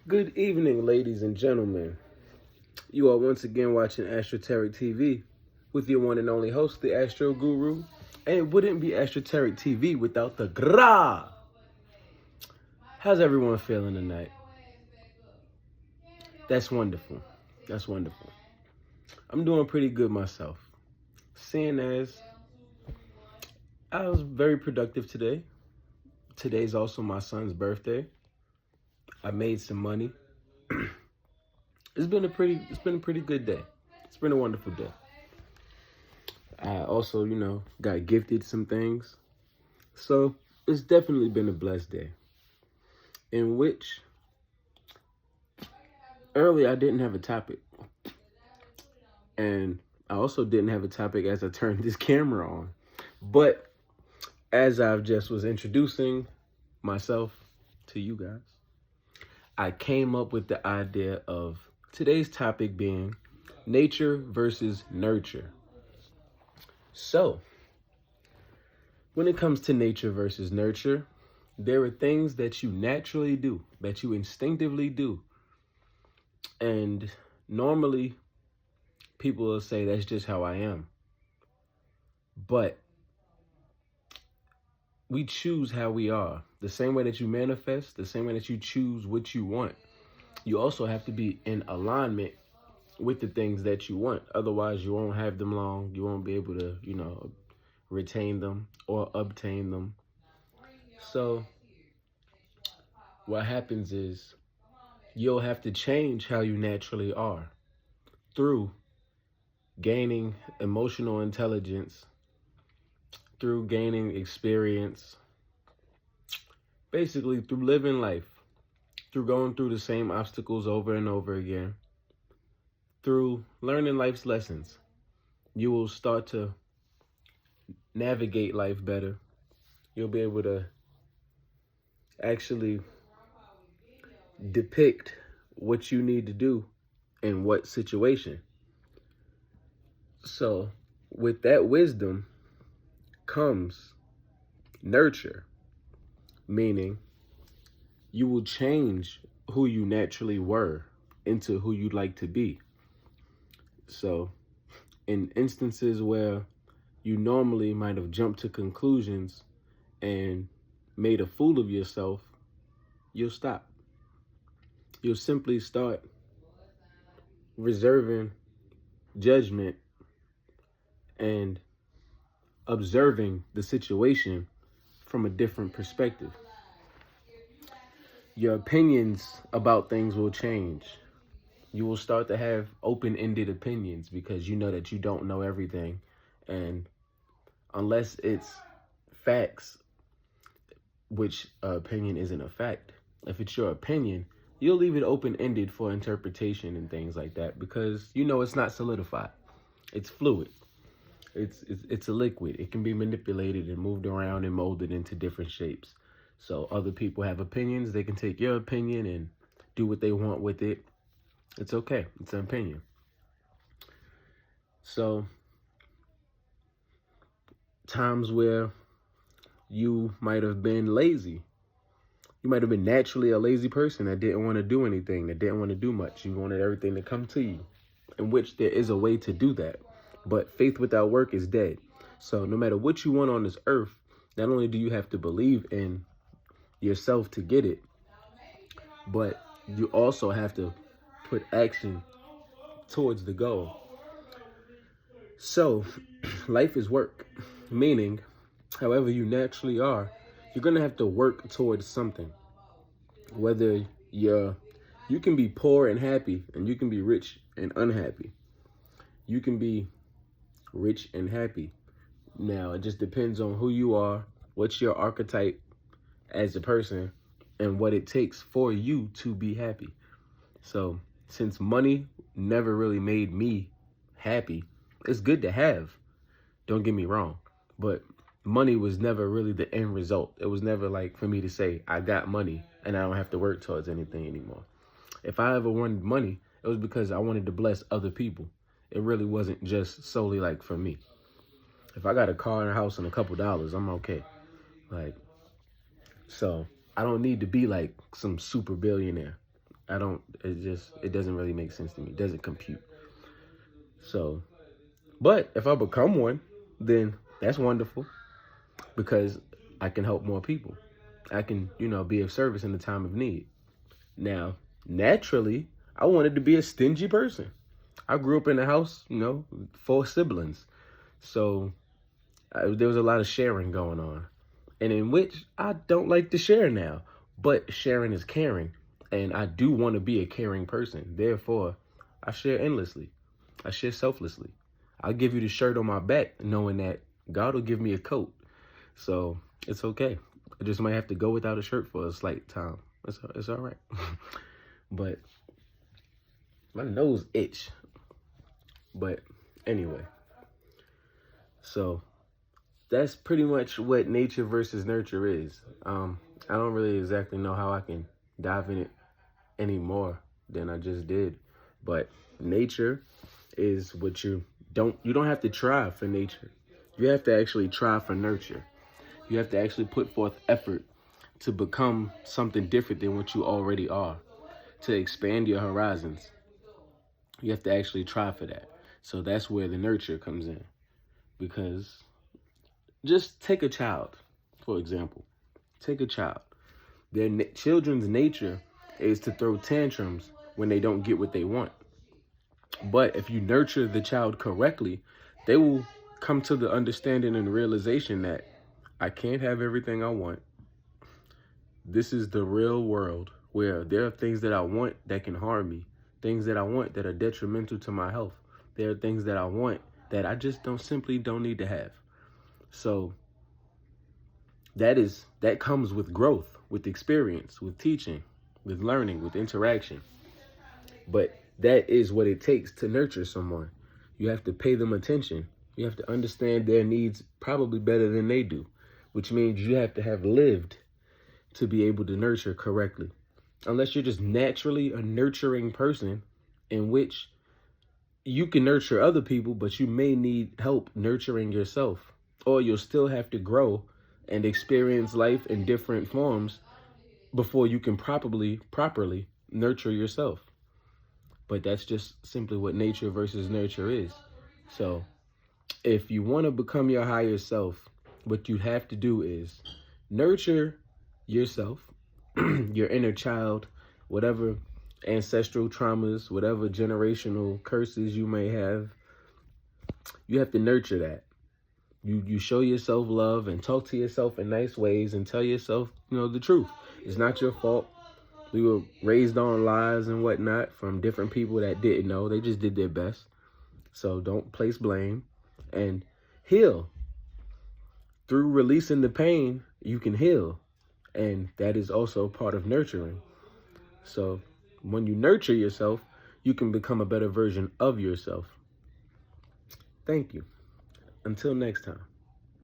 Good evening, ladies and gentlemen. You are once again watching Astroteric TV with your one and only host, the Astro Guru. And it wouldn't be Astroteric TV without the gra. How's everyone feeling tonight? That's wonderful. That's wonderful. I'm doing pretty good myself. Seeing as I was very productive today. Today's also my son's birthday. I made some money. It's been a pretty good day. It's been a wonderful day. I also, got gifted some things. So it's definitely been a blessed day. In which earlier I didn't have a topic. And I also didn't have a topic as I turned this camera on. But as I've just was introducing myself to you guys, I came up with the idea of today's topic being nature versus nurture. So, when it comes to nature versus nurture, there are things that you naturally do, that you instinctively do. And normally, people will say that's just how I am. But we choose how we are. The same way that you manifest, the same way that you choose what you want, you also have to be in alignment with the things that you want. Otherwise, you won't have them long. You won't be able to, retain them or obtain them. So what happens is you'll have to change how you naturally are through gaining emotional intelligence, through gaining experience, basically through living life, through going through the same obstacles over and over again, through learning life's lessons. You will start to navigate life better. You'll be able to actually depict what you need to do in what situation. So, with that wisdom comes nurture, meaning you will change who you naturally were into who you'd like to be. So, in instances where you normally might have jumped to conclusions and made a fool of yourself, you'll stop. You'll simply start reserving judgment and observing the situation from a different perspective. Your opinions about things will change. You will start to have open-ended opinions because you know that you don't know everything. And unless it's facts, which opinion isn't a fact, if it's your opinion, you'll leave it open-ended for interpretation and things like that because it's not solidified. It's fluid. It's a liquid. It can be manipulated and moved around and molded into different shapes. So other people have opinions. They can take your opinion and do what they want with it. It's okay. It's an opinion. So times where you might have been lazy. You might have been naturally a lazy person that didn't want to do anything, that didn't want to do much. You wanted everything to come to you, in which there is a way to do that. But faith without work is dead. So no matter what you want on this earth, not only do you have to believe in yourself to get it, but you also have to put action towards the goal. So life is work, meaning however you naturally are, you're going to have to work towards something. Whether you can be poor and happy, and you can be rich and unhappy. You can be rich and happy. Now, it just depends on who you are, what's your archetype as a person, and what it takes for you to be happy. So, since money never really made me happy, it's good to have. Don't get me wrong. But money was never really the end result. It was never like for me to say, I got money and I don't have to work towards anything anymore. If I ever wanted money, it was because I wanted to bless other people. It really wasn't just solely like for me. If I got a car and a house and a couple dollars, I'm okay. So I don't need to be like some super billionaire. it doesn't really make sense to me. It doesn't compute. So, but if I become one, then that's wonderful because I can help more people. I can, be of service in the time of need. Now, naturally, I wanted to be a stingy person. I grew up in a house, 4 siblings. So there was a lot of sharing going on, and in which I don't like to share now. But sharing is caring, and I do want to be a caring person. Therefore, I share endlessly. I share selflessly. I'll give you the shirt on my back, knowing that God will give me a coat. So it's okay. I just might have to go without a shirt for a slight time. It's all right. But my nose itch. But anyway, so that's pretty much what nature versus nurture is. I don't really exactly know how I can dive in it any more than I just did, but nature is what you don't have to try for nature. You have to actually try for nurture. You have to actually put forth effort to become something different than what you already are, to expand your horizons. You have to actually try for that. So that's where the nurture comes in. Because just take a child, for example. Take a child. Children's nature is to throw tantrums when they don't get what they want. But if you nurture the child correctly, they will come to the understanding and realization that I can't have everything I want. This is the real world where there are things that I want that can harm me, things that I want that are detrimental to my health. There are things that I want that I just simply don't need to have. So that comes with growth, with experience, with teaching, with learning, with interaction. But that is what it takes to nurture someone. You have to pay them attention. You have to understand their needs probably better than they do, which means you have to have lived to be able to nurture correctly. Unless you're just naturally a nurturing person, in which you can nurture other people, but you may need help nurturing yourself, or you'll still have to grow and experience life in different forms before you can properly nurture yourself. But that's just simply what nature versus nurture is. So if you want to become your higher self, what you have to do is nurture yourself, your inner child, whatever ancestral traumas, whatever generational curses you may have. You have to nurture that. You show yourself love and talk to yourself in nice ways and tell yourself, the truth. It's not your fault. We were raised on lies and whatnot from different people that didn't know. They just did their best. So don't place blame and heal. Through releasing the pain, you can heal. And that is also part of nurturing. So when you nurture yourself, you can become a better version of yourself. Thank you. Until next time.